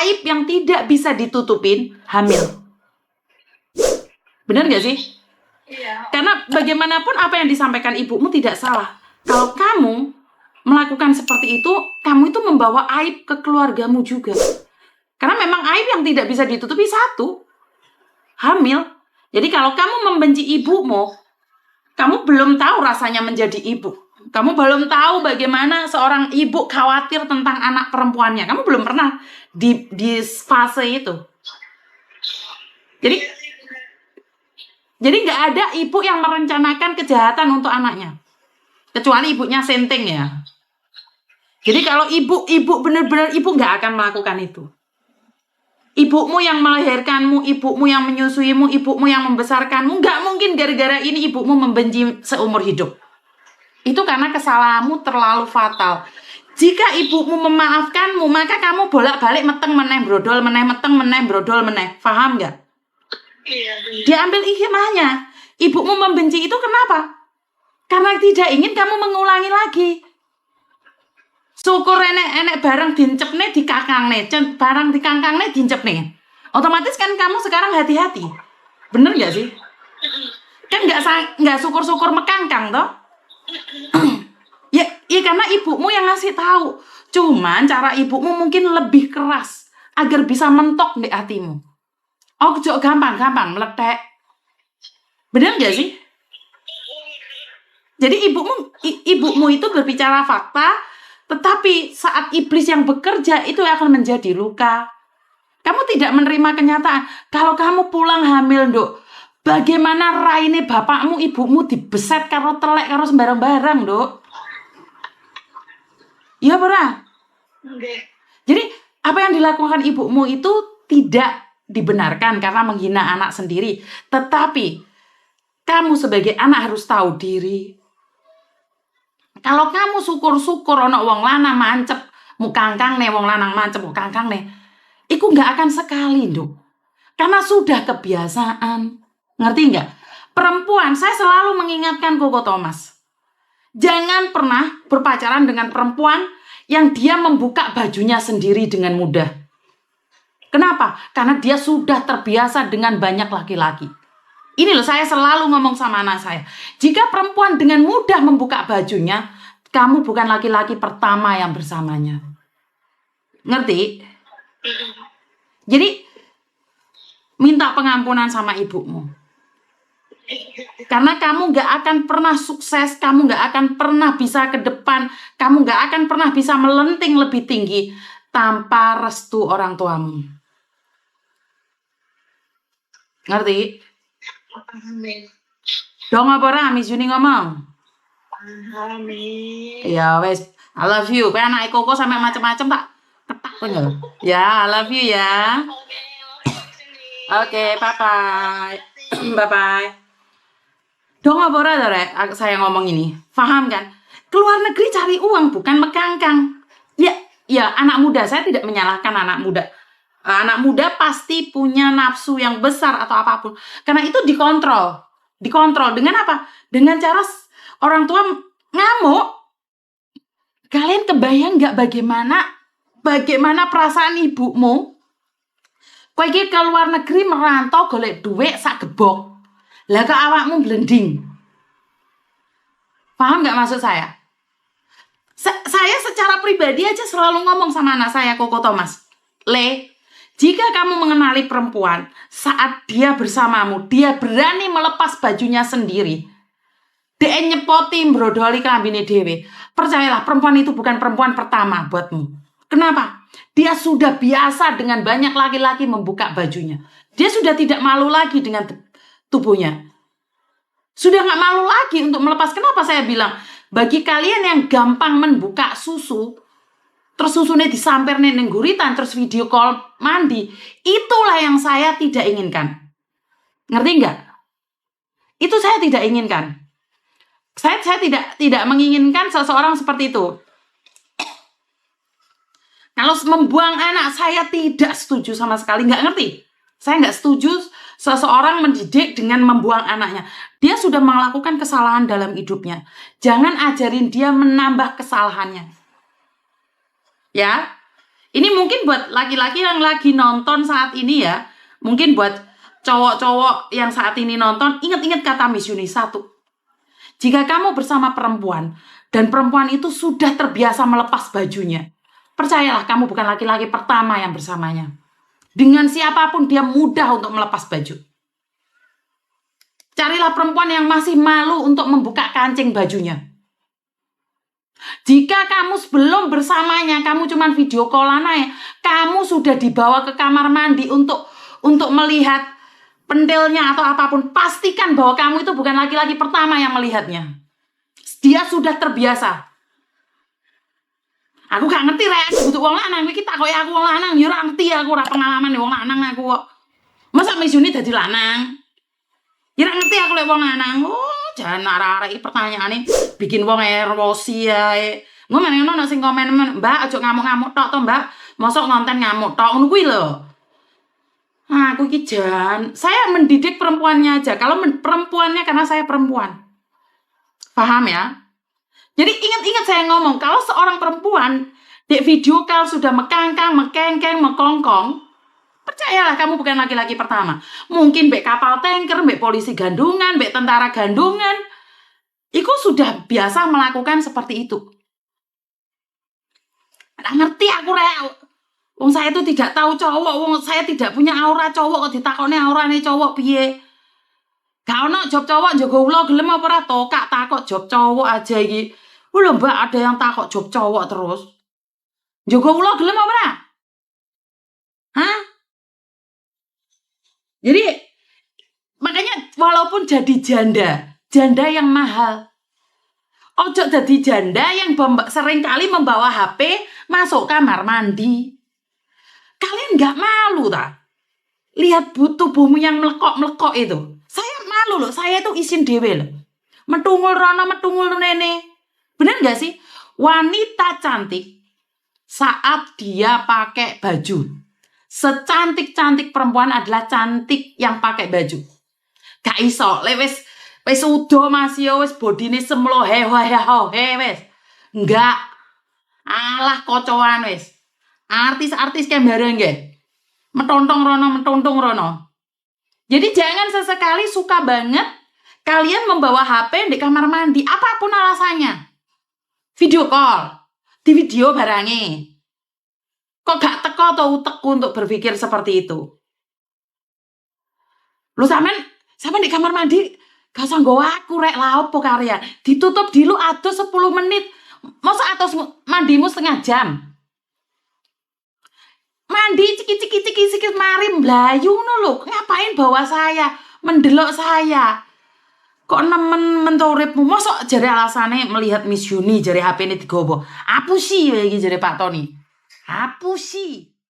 aib yang tidak bisa ditutupin, hamil. Benar nggak sih? Iya. Karena bagaimanapun apa yang disampaikan ibumu tidak salah. Kalau kamu melakukan seperti itu, kamu itu membawa aib ke keluargamu juga. Karena memang aib yang tidak bisa ditutupi satu, hamil. Jadi kalau kamu membenci ibumu, kamu belum tahu rasanya menjadi ibu. Kamu belum tahu bagaimana seorang ibu khawatir tentang anak perempuannya. Kamu belum pernah di fase itu. Jadi nggak ada ibu yang merencanakan kejahatan untuk anaknya. Kecuali ibunya senting ya. Jadi kalau ibu benar-benar ibu nggak akan melakukan itu. Ibumu yang melahirkanmu, ibumu yang menyusuimu, ibumu yang membesarkanmu, nggak mungkin gara-gara ini ibumu membenci seumur hidup. Itu karena kesalahanmu terlalu fatal. Jika ibumu memaafkanmu, maka kamu bolak-balik meteng meneh, brodol meneh, meteng meneh, brodol meneh. Paham nggak? Iya. Diambil hikmahnya. Ibumu membenci itu kenapa? Karena tidak ingin kamu mengulangi lagi. Syukur enek barang dincepne dikakangne, barang dikangkangne dincepne. Otomatis kan kamu sekarang hati-hati. Bener nggak sih? Kan nggak syukur-syukur mekangkang toh? ya karena ibumu yang ngasih tahu. Cuman cara ibumu mungkin lebih keras agar bisa mentok di hatimu. Oh, kok gampang meletek. Bener nggak sih? Jadi ibumu itu berbicara fakta, tetapi saat iblis yang bekerja itu akan menjadi luka. Kamu tidak menerima kenyataan. Kalau kamu pulang hamil, Nduk, bagaimana raine bapakmu, ibumu dibeset karo telek karo sembarang-barang, Nduk? Iya, Bora? Jadi, apa yang dilakukan ibumu itu tidak dibenarkan karena menghina anak sendiri. Tetapi, kamu sebagai anak harus tahu diri. Kalau kamu syukur-syukur ono wong lanang mancep, mukangkang nih, wong lanang mancep mukangkang nih, iku nggak akan sekali, Nduk. Karena sudah kebiasaan. Ngerti nggak? Perempuan, saya selalu mengingatkan Koko Thomas. Jangan pernah berpacaran dengan perempuan yang dia membuka bajunya sendiri dengan mudah. Kenapa? Karena dia sudah terbiasa dengan banyak laki-laki. Ini loh, saya selalu ngomong sama anak saya. Jika perempuan dengan mudah membuka bajunya, kamu bukan laki-laki pertama yang bersamanya. Ngerti? Jadi, minta pengampunan sama ibumu. Karena kamu gak akan pernah sukses, kamu gak akan pernah bisa ke depan, kamu gak akan pernah bisa melenting lebih tinggi tanpa restu orang tuamu. Ngerti? Amin. Dong apa ora Miss Juni ngomong? Amin. Ya wes, I love you. Kayak anak Koko sampai macam-macam tak ketak bener. Ya, I love you ya. Oke, bye-bye. Bye-bye. Dong apa ora Rek? Saya ngomong ini. Paham kan? Keluar negeri cari uang bukan mekangkang. Ya anak muda, saya tidak menyalahkan anak muda. Anak muda pasti punya nafsu yang besar atau apapun. Karena itu dikontrol. Dikontrol dengan apa? Dengan cara orang tua ngamuk. Kalian kebayang nggak bagaimana perasaan ibumu? Kowe iki ke luar negeri merantau golek duit sak gebok. Lah kok awakmu blending. Paham nggak maksud saya? Saya secara pribadi aja selalu ngomong sama anak saya, Koko Thomas. Jika kamu mengenali perempuan, saat dia bersamamu, dia berani melepas bajunya sendiri. Dia nyepoti brodoli kelambine dhewe. Percayalah, perempuan itu bukan perempuan pertama buatmu. Kenapa? Dia sudah biasa dengan banyak laki-laki membuka bajunya. Dia sudah tidak malu lagi dengan tubuhnya. Sudah nggak malu lagi untuk melepas. Kenapa saya bilang? Bagi kalian yang gampang membuka susu, terus susunya disamper ning guritan, terus video call mandi, itulah yang saya tidak inginkan. Ngerti nggak? Itu saya tidak inginkan. Saya tidak menginginkan seseorang seperti itu. Kalau membuang anak, saya tidak setuju sama sekali. Nggak ngerti. Saya nggak setuju seseorang mendidik dengan membuang anaknya. Dia sudah melakukan kesalahan dalam hidupnya. Jangan ajarin dia menambah kesalahannya. Ya, Ini mungkin buat laki-laki yang lagi nonton saat ini ya. Mungkin buat cowok-cowok yang saat ini nonton, ingat-ingat kata Miss Yuni 1. Jika kamu bersama perempuan, dan perempuan itu sudah terbiasa melepas bajunya, percayalah kamu bukan laki-laki pertama yang bersamanya. Dengan siapapun dia mudah untuk melepas baju. Carilah perempuan yang masih malu untuk membuka kancing bajunya. Jika kamu sebelum bersamanya, kamu cuma video callan aja, kamu sudah dibawa ke kamar mandi untuk melihat pentilnya atau apapun, pastikan bahwa kamu itu bukan laki-laki pertama yang melihatnya. Dia sudah terbiasa. Aku gak ngerti rek, butuh wong lanang iki takoki aku wong lanang, ya ora ngerti aku, ora pengalaman wong lanang aku kok. Masa Miss Yuni dadi lanang? Ya ora ngerti aku lek wong lanang. Oh, jan arek-arek iki pertanyaane bikin wong emosi ae. Engko meneh ono sing komen, "Mbak, aja ngamuk-ngamuk tok to, Mbak. Mosok ngonten ngamuk tok." Ngono kuwi lho. Nah, aku iki jan, saya mendidik perempuannya aja. Kalau perempuannya karena saya perempuan. Paham ya? Jadi ingat-ingat saya ngomong, kalau seorang perempuan di video call sudah mekangkang, mekengkeng, mekongkong, percayalah kamu bukan laki-laki pertama. Mungkin mbek kapal tanker, mbek polisi gandungan, mbek tentara gandungan, itu sudah biasa melakukan seperti itu. Nggak ngerti aku rek. Wong saya itu tidak tahu cowok, wong saya tidak punya aura cowok, kok ditakoni aurane cowok piye. Gak ono job cowok njogo ulo gelem apa ora to? Kak takok job cowok aja iki. Lho Mbak, ada yang takok job cowok terus. Njogo ulo gelem apa ora? Hah? Jadi makanya walaupun jadi janda yang mahal. Ojo jadi janda yang sering kali membawa HP masuk kamar mandi. Kalian nggak malu tak? Lihat tubuhmu yang melekok-melekok itu. Saya malu loh, saya itu isin dewe loh. Metungul rono, metungul nene. Bener nggak sih? Wanita cantik saat dia pakai baju. Secantik-cantik perempuan adalah cantik yang pakai baju. Gak iso, wis udo Mas yo wis bodine semlohe wes. Enggak. Alah kocoan wis. Artis-artis kayak bareng nggih. Metontong rono. Jadi jangan sesekali suka banget kalian membawa HP di kamar mandi, apapun alasannya. Video call, di video barangi. Kok gak teko atau utekku untuk berpikir seperti itu? Lu sampean di kamar mandi gak usah nggawa aku rek lah opo karya. Ditutup dulu atus 10 menit. Masa atus mandimu setengah jam? Mandi ciki mari mblayu ngono lho. Ngapain bawa saya? Mendelok saya. Kok nemen mentoripmu? Mosok jare alasane melihat Miss Yuni jare HP-ne digowo. Apusi iki jare Pak Tony. Apusi.